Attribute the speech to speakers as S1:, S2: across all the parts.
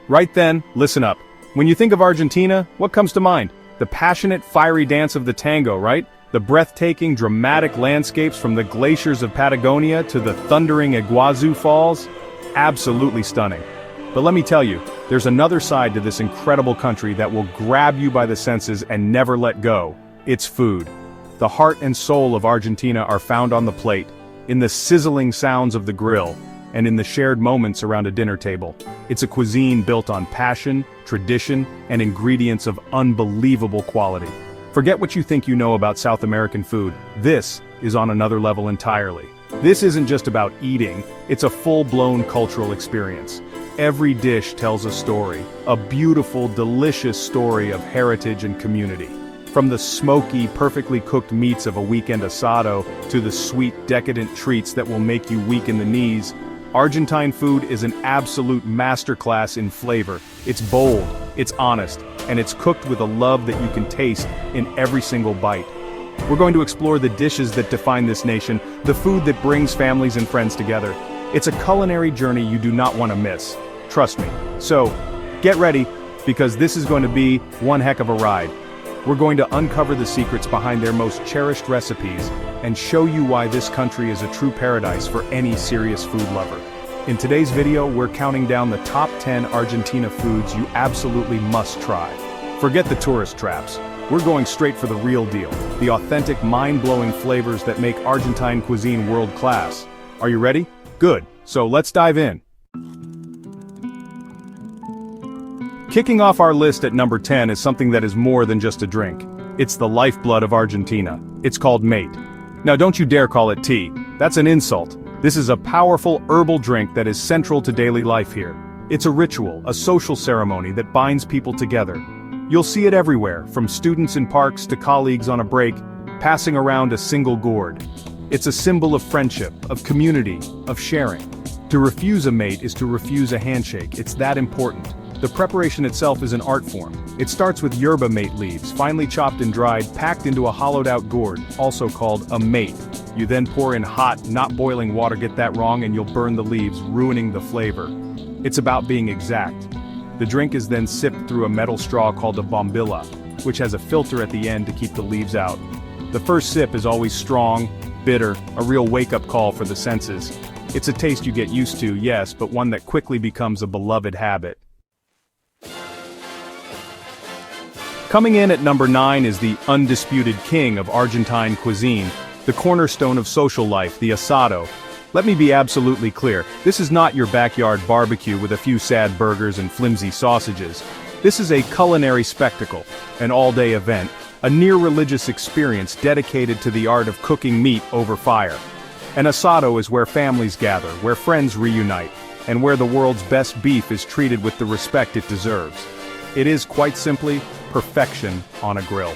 S1: Right then, listen up. When you think of Argentina, what comes to mind? The passionate, fiery dance of the tango, right? The breathtaking, dramatic landscapes from the glaciers of Patagonia to the thundering Iguazu Falls? Absolutely stunning. But let me tell you, there's another side to this incredible country that will grab you by the senses and never let go. It's food. The heart and soul of Argentina are found on the plate, in the sizzling sounds of the grill, and in the shared moments around a dinner table. It's a cuisine built on passion, tradition, and ingredients of unbelievable quality. Forget what you think you know about South American food. This is on another level entirely. This isn't just about eating, it's a full-blown cultural experience. Every dish tells a story, a beautiful, delicious story of heritage and community. From the smoky, perfectly cooked meats of a weekend asado to the sweet, decadent treats that will make you weak in the knees, Argentine food is an absolute masterclass in flavor. It's bold, it's honest, and it's cooked with a love that you can taste in every single bite. We're going to explore the dishes that define this nation, the food that brings families and friends together. It's a culinary journey you do not want to miss. Trust me. So, get ready, because this is going to be one heck of a ride. We're going to uncover the secrets behind their most cherished recipes and show you why this country is a true paradise for any serious food lover. In today's video, we're counting down the top 10 Argentina foods you absolutely must try. Forget the tourist traps. We're going straight for the real deal, the authentic, mind-blowing flavors that make Argentine cuisine world-class. Are you ready? Good. So let's dive in. Kicking off our list at number 10 is something that is more than just a drink. It's the lifeblood of Argentina. It's called mate. Now don't you dare call it tea. That's an insult. This is a powerful herbal drink that is central to daily life here. It's a ritual, a social ceremony that binds people together. You'll see it everywhere, from students in parks to colleagues on a break, passing around a single gourd. It's a symbol of friendship, of community, of sharing. To refuse a mate is to refuse a handshake. It's that important. The preparation itself is an art form. It starts with yerba mate leaves, finely chopped and dried, packed into a hollowed-out gourd, also called a mate. You then pour in hot, not boiling water. Get that wrong and you'll burn the leaves, ruining the flavor. It's about being exact. The drink is then sipped through a metal straw called a bombilla, which has a filter at the end to keep the leaves out. The first sip is always strong, bitter, a real wake-up call for the senses. It's a taste you get used to, yes, but one that quickly becomes a beloved habit. Coming in at number 9 is the undisputed king of Argentine cuisine, the cornerstone of social life, the asado. Let me be absolutely clear, this is not your backyard barbecue with a few sad burgers and flimsy sausages. This is a culinary spectacle, an all-day event, a near-religious experience dedicated to the art of cooking meat over fire. An asado is where families gather, where friends reunite, and where the world's best beef is treated with the respect it deserves. It is, quite simply, perfection on a grill.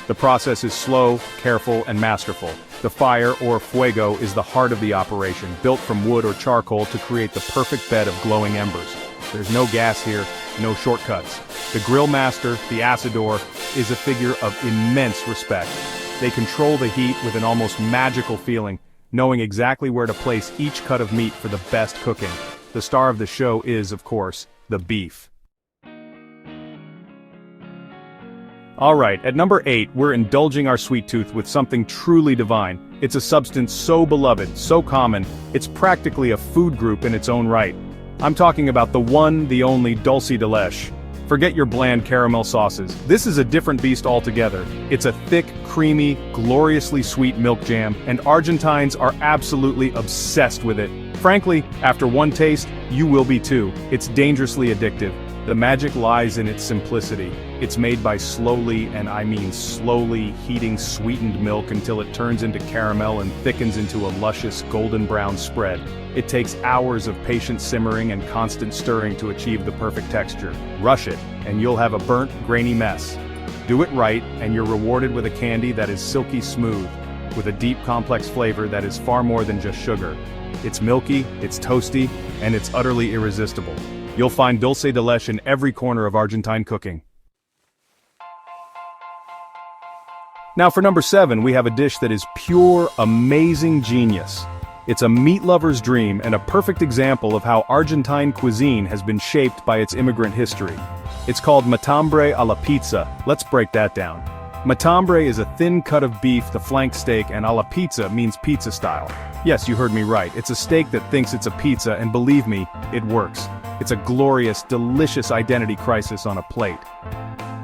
S1: The process is slow, careful, and masterful. The fire, or fuego, is the heart of the operation, built from wood or charcoal to create the perfect bed of glowing embers. There's no gas here, no shortcuts. The grill master, the asador, is a figure of immense respect. They control the heat with an almost magical feeling, knowing exactly where to place each cut of meat for the best cooking. The star of the show is, of course, the beef. Alright, at number 8, we're indulging our sweet tooth with something truly divine. It's a substance so beloved, so common, it's practically a food group in its own right. I'm talking about the one, the only Dulce de Leche. Forget your bland caramel sauces. This is a different beast altogether. It's a thick, creamy, gloriously sweet milk jam, and Argentines are absolutely obsessed with it. Frankly, after one taste, you will be too. It's dangerously addictive. The magic lies in its simplicity. It's made by slowly, and I mean slowly, heating sweetened milk until it turns into caramel and thickens into a luscious golden brown spread. It takes hours of patient simmering and constant stirring to achieve the perfect texture. Rush it, and you'll have a burnt, grainy mess. Do it right, and you're rewarded with a candy that is silky smooth, with a deep, complex flavor that is far more than just sugar. It's milky, it's toasty, and it's utterly irresistible. You'll find Dulce de Leche in every corner of Argentine cooking. Now for number 7, we have a dish that is pure, amazing genius. It's a meat lover's dream and a perfect example of how Argentine cuisine has been shaped by its immigrant history. It's called Matambre a la pizza. Let's break that down. Matambre is a thin cut of beef, the flank steak, and a la pizza means pizza style. Yes, you heard me right. It's a steak that thinks it's a pizza, and believe me, it works. It's a glorious, delicious identity crisis on a plate.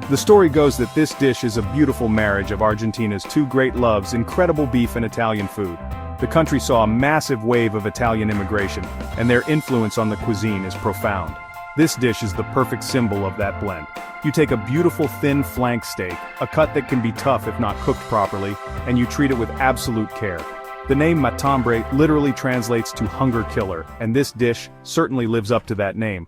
S1: The story goes that this dish is a beautiful marriage of Argentina's two great loves, incredible beef and Italian food. The country saw a massive wave of Italian immigration, and their influence on the cuisine is profound. This dish is the perfect symbol of that blend. You take a beautiful thin flank steak, a cut that can be tough if not cooked properly, and you treat it with absolute care. The name Matambre literally translates to hunger killer, and this dish certainly lives up to that name.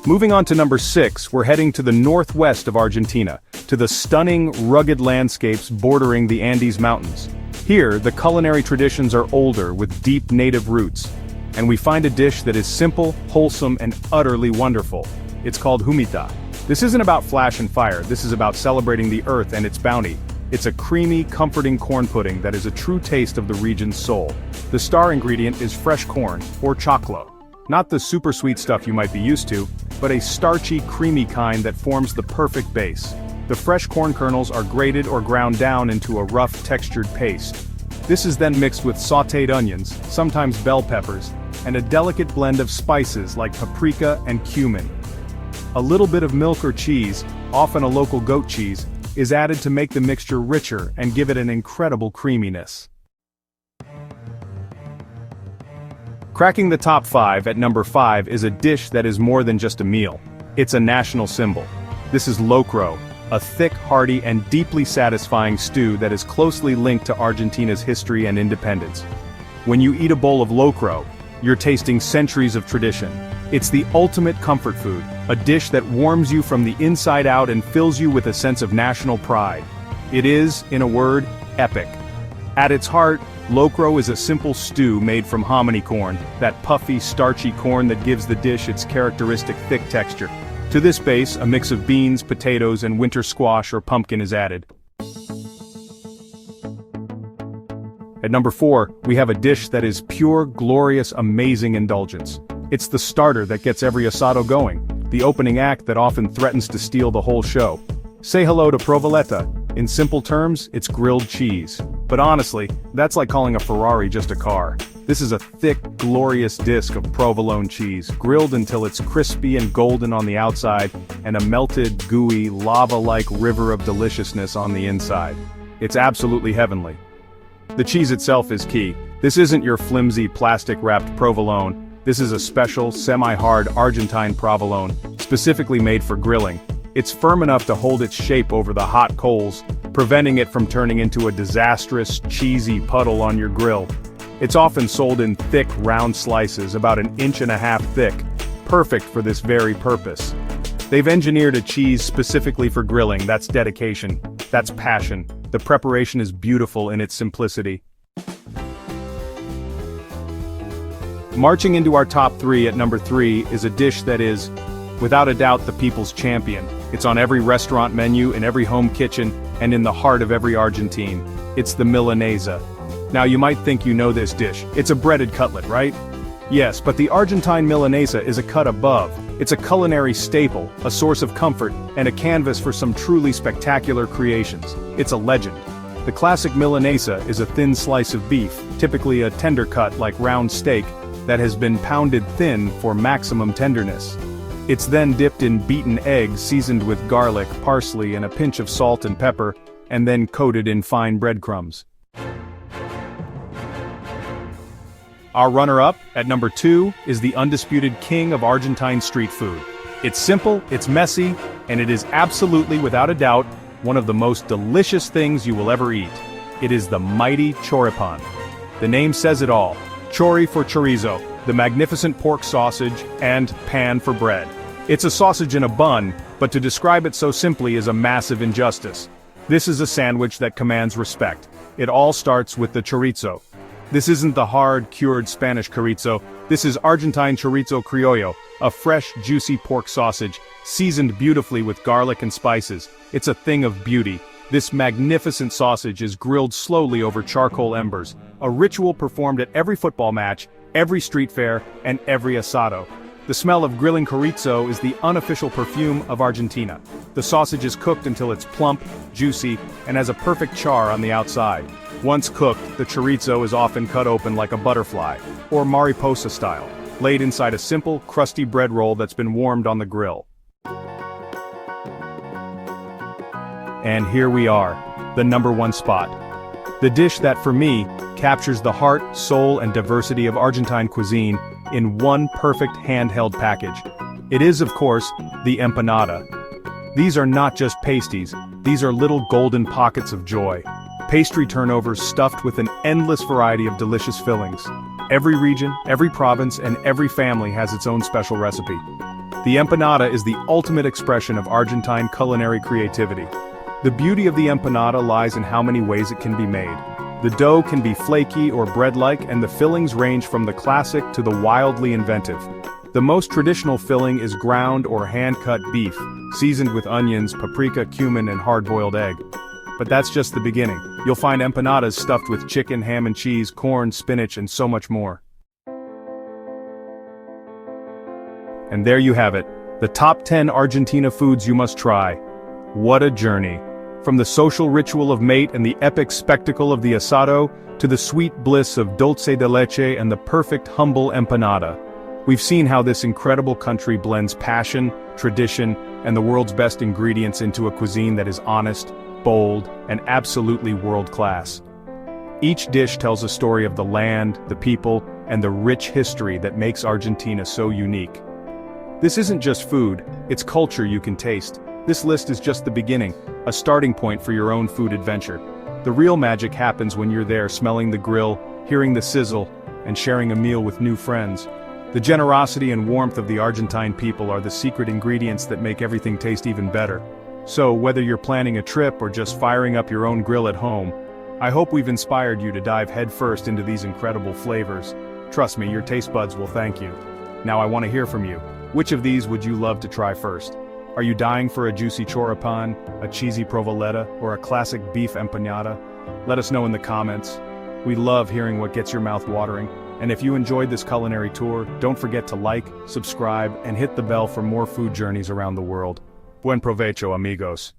S1: Moving on to number 6, we're heading to the northwest of Argentina, to the stunning, rugged landscapes bordering the Andes Mountains. Here, the culinary traditions are older with deep native roots, and we find a dish that is simple, wholesome, and utterly wonderful. It's called Humita. This isn't about flash and fire, this is about celebrating the earth and its bounty. It's a creamy, comforting corn pudding that is a true taste of the region's soul. The star ingredient is fresh corn, or choclo. Not the super sweet stuff you might be used to, but a starchy, creamy kind that forms the perfect base. The fresh corn kernels are grated or ground down into a rough, textured paste. This is then mixed with sautéed onions, sometimes bell peppers, and a delicate blend of spices like paprika and cumin. A little bit of milk or cheese, often a local goat cheese, is added to make the mixture richer and give it an incredible creaminess. Cracking the top 5 at number 5 is a dish that is more than just a meal. It's a national symbol. This is Locro, a thick, hearty, and deeply satisfying stew that is closely linked to Argentina's history and independence. When you eat a bowl of Locro, you're tasting centuries of tradition. It's the ultimate comfort food, a dish that warms you from the inside out and fills you with a sense of national pride. It is, in a word, epic. At its heart, Locro is a simple stew made from hominy corn, that puffy, starchy corn that gives the dish its characteristic thick texture. To this base, a mix of beans, potatoes, and winter squash or pumpkin is added. At number 4, we have a dish that is pure, glorious, amazing indulgence. It's the starter that gets every asado going, the opening act that often threatens to steal the whole show. Say hello to Provoleta. In simple terms, it's grilled cheese. But honestly, that's like calling a Ferrari just a car. This is a thick, glorious disc of provolone cheese, grilled until it's crispy and golden on the outside, and a melted, gooey, lava-like river of deliciousness on the inside. It's absolutely heavenly. The cheese itself is key. This isn't your flimsy, plastic-wrapped provolone. This is a special, semi-hard Argentine provolone, specifically made for grilling. It's firm enough to hold its shape over the hot coals, preventing it from turning into a disastrous, cheesy puddle on your grill. It's often sold in thick, round slices, about 1.5 inches thick, perfect for this very purpose. They've engineered a cheese specifically for grilling. That's dedication. That's passion. The preparation is beautiful in its simplicity. Marching into our top 3 at number 3 is a dish that is, without a doubt, the people's champion. It's on every restaurant menu, in every home kitchen, and in the heart of every Argentine. It's the Milanesa. Now you might think you know this dish. It's a breaded cutlet, right? Yes, but the Argentine Milanesa is a cut above. It's a culinary staple, a source of comfort, and a canvas for some truly spectacular creations. It's a legend. The classic Milanesa is a thin slice of beef, typically a tender cut like round steak, that has been pounded thin for maximum tenderness. It's then dipped in beaten egg seasoned with garlic, parsley, and a pinch of salt and pepper, and then coated in fine breadcrumbs. Our runner-up, at number 2, is the undisputed king of Argentine street food. It's simple, it's messy, and it is absolutely, without a doubt, one of the most delicious things you will ever eat. It is the mighty Choripán. The name says it all. Chori for chorizo, the magnificent pork sausage, and pan for bread. It's a sausage in a bun, but to describe it so simply is a massive injustice. This is a sandwich that commands respect. It all starts with the chorizo. This isn't the hard, cured Spanish chorizo. This is Argentine chorizo criollo, a fresh, juicy pork sausage, seasoned beautifully with garlic and spices. It's a thing of beauty. This magnificent sausage is grilled slowly over charcoal embers, a ritual performed at every football match, every street fair, and every asado. The smell of grilling chorizo is the unofficial perfume of Argentina. The sausage is cooked until it's plump, juicy, and has a perfect char on the outside. Once cooked, the chorizo is often cut open like a butterfly, or mariposa style, laid inside a simple, crusty bread roll that's been warmed on the grill. And here we are, the #1 spot. The dish that, for me, captures the heart, soul, and diversity of Argentine cuisine in one perfect handheld package. It is, of course, the empanada. These are not just pasties, these are little golden pockets of joy. Pastry turnovers stuffed with an endless variety of delicious fillings. Every region, every province, and every family has its own special recipe. The empanada is the ultimate expression of Argentine culinary creativity. The beauty of the empanada lies in how many ways it can be made. The dough can be flaky or bread-like, and the fillings range from the classic to the wildly inventive. The most traditional filling is ground or hand-cut beef, seasoned with onions, paprika, cumin, and hard-boiled egg. But that's just the beginning. You'll find empanadas stuffed with chicken, ham and cheese, corn, spinach, and so much more. And there you have it, the top 10 Argentina foods you must try. What a journey. From the social ritual of mate and the epic spectacle of the asado, to the sweet bliss of dulce de leche and the perfect humble empanada. We've seen how this incredible country blends passion, tradition, and the world's best ingredients into a cuisine that is honest, bold, and absolutely world-class. Each dish tells a story of the land, the people, and the rich history that makes Argentina so unique. This isn't just food, it's culture you can taste. This list is just the beginning, a starting point for your own food adventure. The real magic happens when you're there smelling the grill, hearing the sizzle, and sharing a meal with new friends. The generosity and warmth of the Argentine people are the secret ingredients that make everything taste even better. So, whether you're planning a trip or just firing up your own grill at home, I hope we've inspired you to dive headfirst into these incredible flavors. Trust me, your taste buds will thank you. Now I want to hear from you. Which of these would you love to try first? Are you dying for a juicy choripán, a cheesy provoleta, or a classic beef empanada? Let us know in the comments. We love hearing what gets your mouth watering. And if you enjoyed this culinary tour, don't forget to like, subscribe, and hit the bell for more food journeys around the world. Buen provecho, amigos.